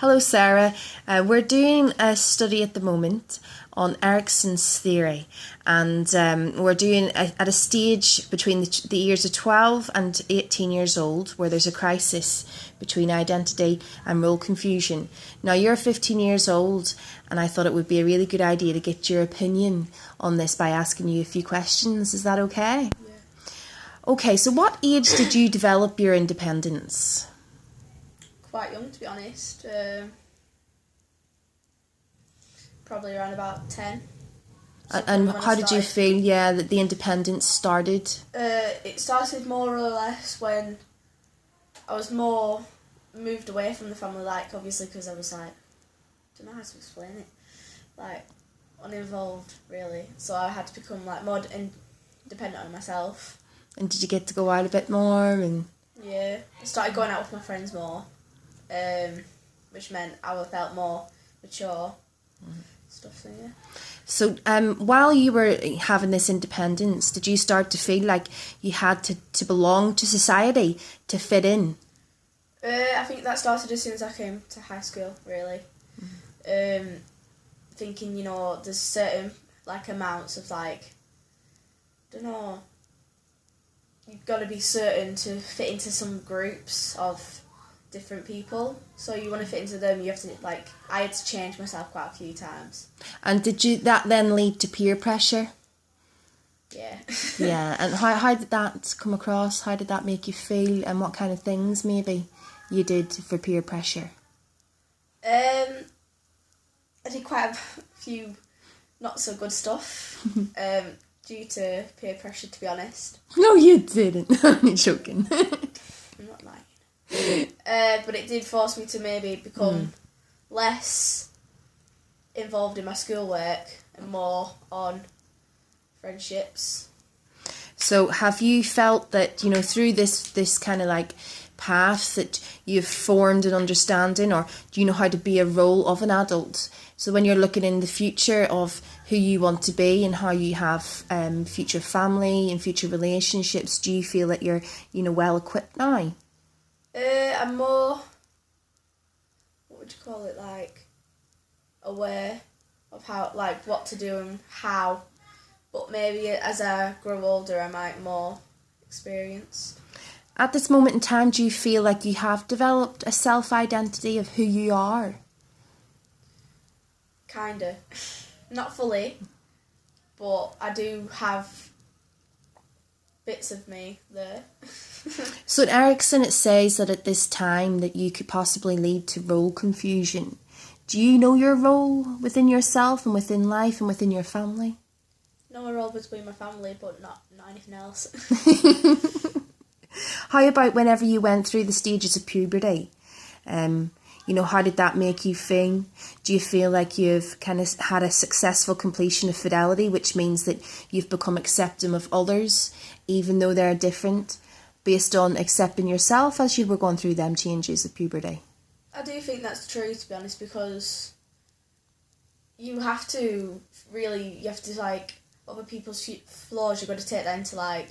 Hello, Sarah. We're doing a study at the moment on Erikson's theory, and we're doing at a stage between the years of 12 and 18 years old where there's a crisis between identity and role confusion. Now, you're 15 years old, and I thought it would be a really good idea to get your opinion on this by asking you a few questions. Is that okay? Yeah. Okay, so what age did you develop your independence? Quite young, to be honest. Probably around about 10. And how did you feel, that the independence started? It started more or less when I was more moved away from the family, obviously, because I was I don't know how to explain it, uninvolved, really. So I had to become more independent on myself. And did you get to go out a bit more? And yeah, I started going out with my friends more, which meant I felt more mature. Stuff, so yeah. So while you were having this independence, did you start to feel like you had to belong to society, to fit in? I think that started as soon as I came to high school, really. Thinking, there's certain, amounts of, I don't know, you've got to be certain to fit into some groups of different people. So you want to fit into them, you have to, I had to change myself quite a few times. And did that then lead to peer pressure? Yeah. Yeah, and how did that come across? How did that make you feel, and what kind of things maybe you did for peer pressure? I did quite a few not so good stuff due to peer pressure, to be honest. No, you didn't. I'm joking. I'm not lying. But it did force me to maybe become less involved in my schoolwork and more on friendships. So have you felt that, through this kind of path that you've formed an understanding, or do you know how to be a role of an adult? So when you're looking in the future of who you want to be and how you have future family and future relationships, do you feel that you're, well equipped now? I'm more, what would you call it, aware of how, what to do and how. But maybe as I grow older, I might more experienced. At this moment in time, do you feel like you have developed a self-identity of who you are? Kinda. Not fully, but I do have bits of me there. So in Erikson, it says that at this time that you could possibly lead to role confusion. Do you know your role within yourself and within life and within your family? Know my role between my family, but not anything else. How about whenever you went through the stages of puberty? How did that make you feel? Do you feel like you've kind of had a successful completion of fidelity, which means that you've become accepting of others, even though they're different, based on accepting yourself as you were going through them changes of puberty? I do think that's true, to be honest, because you have to, other people's flaws, you've got to take that into, I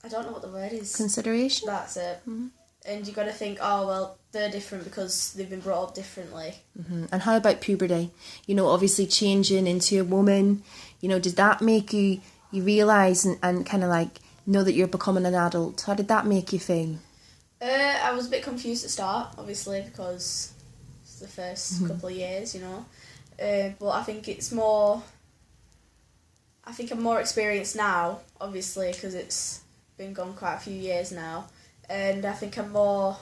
don't know what the word is. Consideration? That's it. Mm-hmm. And you've got to think, oh, well, they're different because they've been brought up differently. Mm-hmm. And how about puberty? Obviously changing into a woman, did that make you realise and kind of know that you're becoming an adult? How did that make you feel? I was a bit confused at the start, obviously, because it's the first couple of years, but I think I'm more experienced now, obviously, because it's been gone quite a few years now, and I think I'm more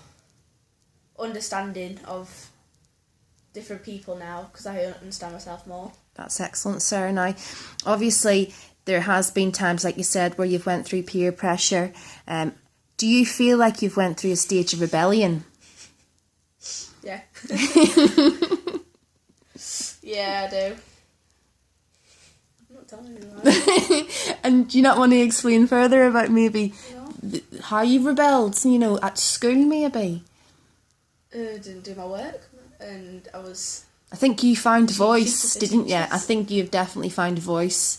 understanding of different people now because I understand myself more. That's excellent, Sarah. Now, obviously, there has been times, like you said, where you've went through peer pressure. Do you feel like you've went through a stage of rebellion? Yeah. Yeah, I do. I'm not telling you that. And do you not want to explain further about maybe how you rebelled, at school maybe? Didn't do my work, and I think you found a voice, didn't you? I think you've definitely found a voice